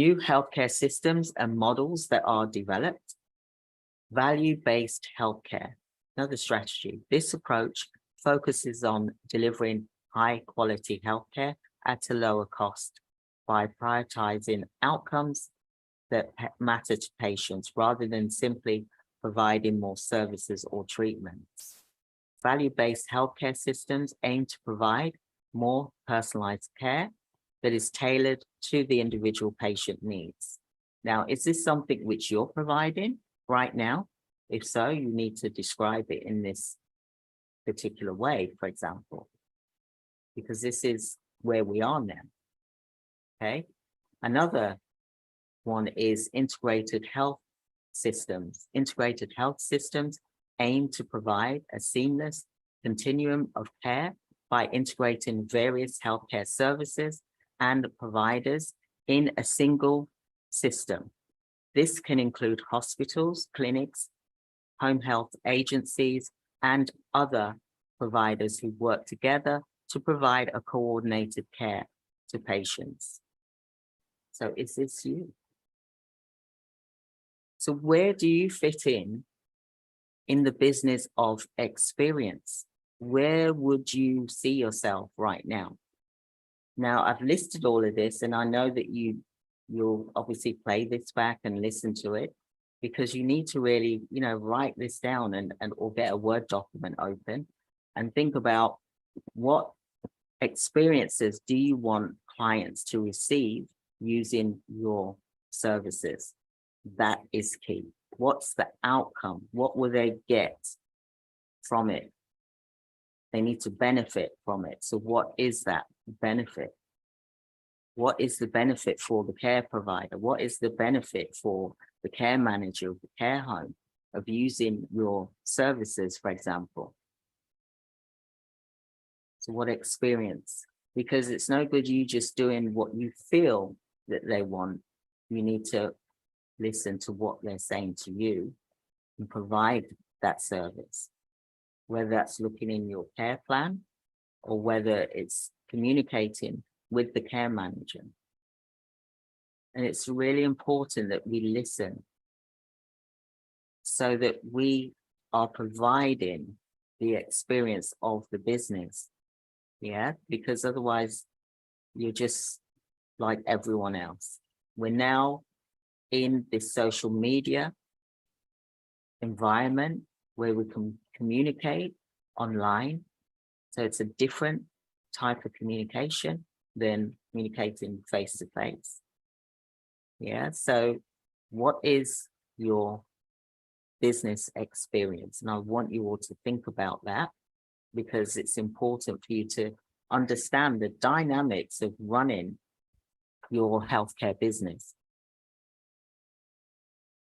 new healthcare systems and models that are developed. Value-based healthcare, another strategy. This approach focuses on delivering high-quality healthcare at a lower cost by prioritizing outcomes that matter to patients rather than simply providing more services or treatments. Value-based healthcare systems aim to provide more personalized care that is tailored to the individual patient needs. Now, is this something which you're providing right now? If so, you need to describe it in this particular way, for example, because this is where we are now. Okay. Another one is integrated health systems. Integrated health systems aim to provide a seamless continuum of care by integrating various healthcare services and providers in a single system. This can include hospitals, clinics, home health agencies, and other providers who work together to provide a coordinated care to patients. So is this you? So where do you fit in the business of experience? Where would you see yourself right now? Now, I've listed all of this, and I know that you'll obviously play this back and listen to it, because you need to really, write this down or get a Word document open and think about what experiences do you want clients to receive using your services. That is key. What's the outcome? What will they get from it? They need to benefit from it. So what is that benefit? What is the benefit for the care provider? What is the benefit for the care manager of the care home of using your services, for example? So what experience? Because it's no good you just doing what you feel that they want. You need to listen to what they're saying to you and provide that service, whether that's looking in your care plan or whether it's communicating with the care manager. And it's really important that we listen so that we are providing the experience of the business. Yeah, because otherwise you're just like everyone else. We're now in this social media environment where we can communicate online. So it's a different type of communication than communicating face to face. Yeah, so what is your business experience? And I want you all to think about that, because it's important for you to understand the dynamics of running your healthcare business.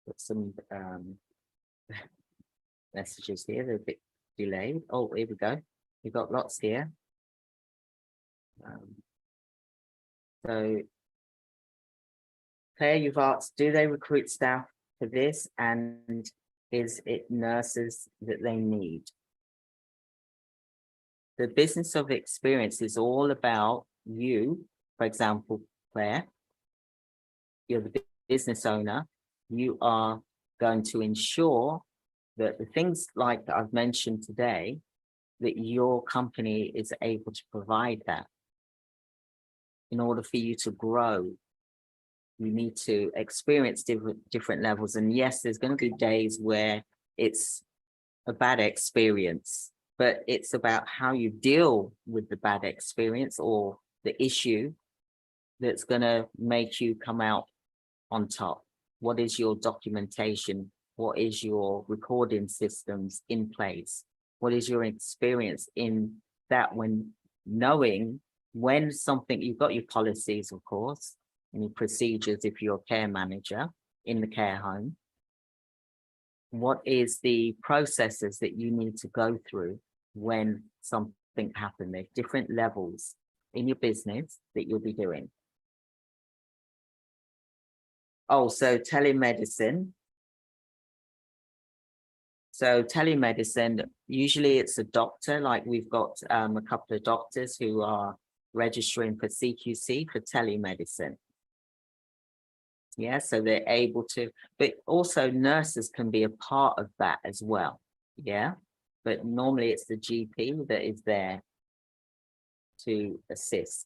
Put some messages here, they're a bit delayed. Oh, here we go. We've got lots here. So Claire, you've asked, do they recruit staff for this, and is it nurses that they need? The business of experience is all about you. For example, Claire, you're the business owner. You are going to ensure that the things like I've mentioned today, that your company is able to provide that. In order for you to grow, you need to experience different levels. And yes, there's going to be days where it's a bad experience, but it's about how you deal with the bad experience or the issue that's going to make you come out on top. What is your documentation? What is your recording systems in place? What is your experience in that, when knowing when something, you've got your policies, of course, and your procedures if you're a care manager in the care home. What is the processes that you need to go through when something happens? There's different levels in your business that you'll be doing. Oh, so telemedicine. So telemedicine, usually it's a doctor, like we've got a couple of doctors who are registering for CQC for telemedicine. Yeah, so they're able to, but also nurses can be a part of that as well. Yeah, but normally it's the GP that is there to assist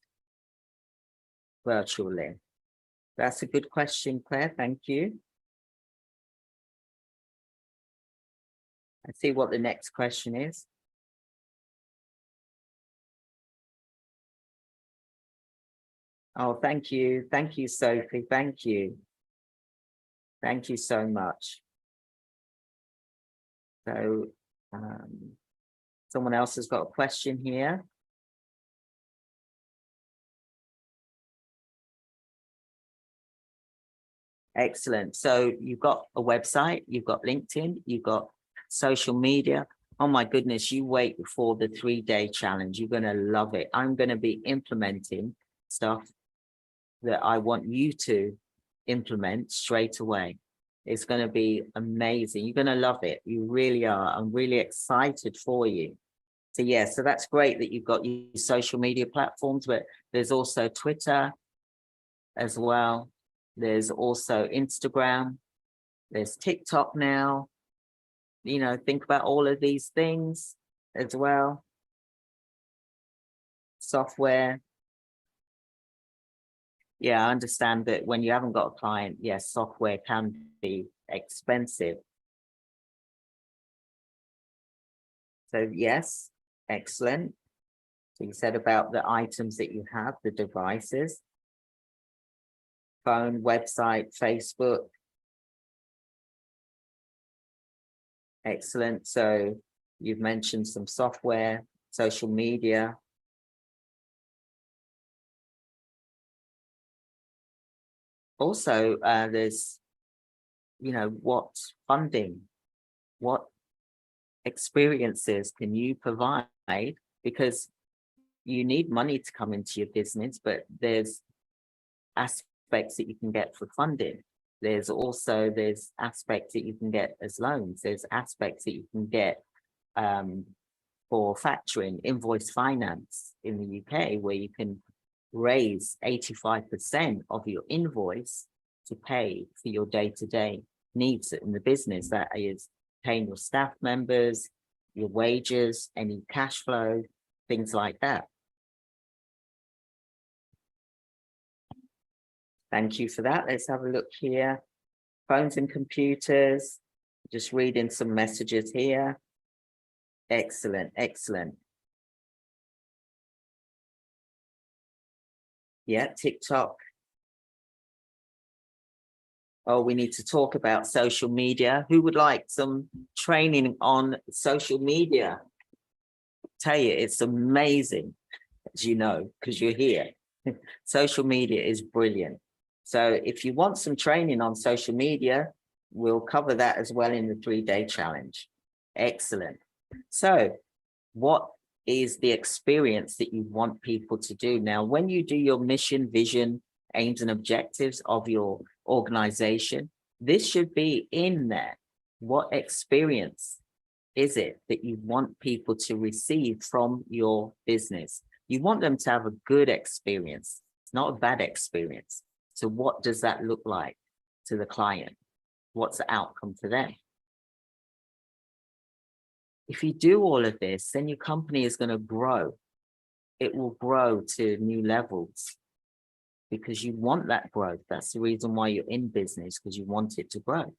virtually. That's a good question, Claire. Thank you. Let's see what the next question is. Oh, thank you. Thank you, Sophie. Thank you. Thank you so much. So someone else has got a question here. Excellent. So you've got a website, you've got LinkedIn, you've got social media. Oh my goodness, you wait for the 3-day challenge. You're going to love it. I'm going to be implementing stuff that I want you to implement straight away. It's going to be amazing. You're going to love it. You really are. I'm really excited for you. So yeah, so that's great that you've got your social media platforms, but there's also Twitter as well. There's also Instagram. There's TikTok now. You know, think about all of these things as well. Software. Yeah, I understand that when you haven't got a client, yes, software can be expensive. So yes, excellent. So you said about the items that you have, the devices, phone, website, Facebook. Excellent. So you've mentioned some software, social media. Also, there's, you know, what funding, what experiences can you provide? Because you need money to come into your business, but there's aspects that you can get for funding. There's aspects that you can get as loans. There's aspects that you can get for factoring, invoice finance in the UK, where you can raise 85% of your invoice to pay for your day-to-day needs in the business. That is paying your staff members, your wages, any cash flow, things like that. Thank you for that. Let's have a look here. Phones and computers. Just reading some messages here. Excellent, excellent. Yeah, TikTok. Oh, we need to talk about social media. Who would like some training on social media? Tell you, it's amazing, as you know, because you're here. Social media is brilliant. So if you want some training on social media, we'll cover that as well in the 3-day challenge. Excellent. So what is the experience that you want people to do? Now, when you do your mission, vision, aims and objectives of your organization, this should be in there. What experience is it that you want people to receive from your business? You want them to have a good experience, not a bad experience. So what does that look like to the client? What's the outcome for them? If you do all of this, then your company is going to grow. It will grow to new levels because you want that growth. That's the reason why you're in business, because you want it to grow.